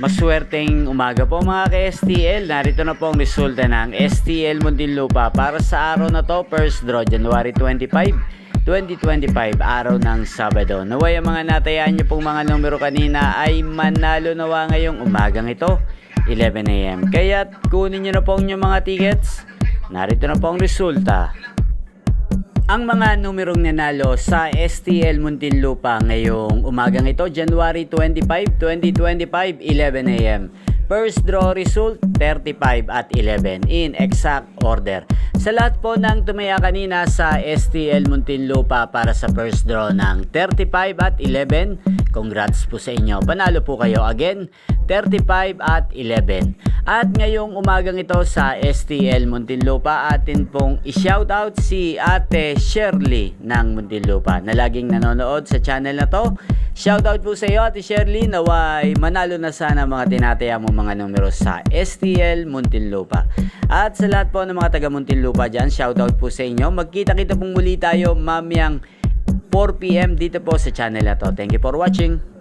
Maswerteng umaga po mga ka-STL. Narito na po ang resulta ng STL Muntinlupa para sa araw na to, first draw January 25, 2025, araw ng Sabado. Naway ang mga natayaan nyo pong mga numero kanina ay manalo nawa ngayong umagang ito, 11 AM. Kaya kunin nyo na po ang inyong mga tickets. Narito na po ang resulta. Ang mga numerong nanalo sa STL Muntinlupa ngayong umagang ito, January 25, 2025, 11 AM. First draw result, 35 at 11 in exact order. Sa lahat po ng tumaya kanina sa STL Muntinlupa para sa first draw ng 35 at 11, congrats po sa inyo. Panalo po kayo again, 35 at 11. At ngayong umagang ito sa STL Muntinlupa, atin pong i-shoutout si Ate Shirley ng Muntinlupa na laging nanonood sa channel na to. Shoutout po sa iyo Ate Shirley, naway manalo na sana mga tinataya mo mga numero sa STL Muntinlupa. At sa lahat po ng mga taga Muntinlupa dyan, shoutout po sa inyo. Magkita-kita pong muli tayo mamayang 4 PM dito po sa channel na to. Thank you for watching.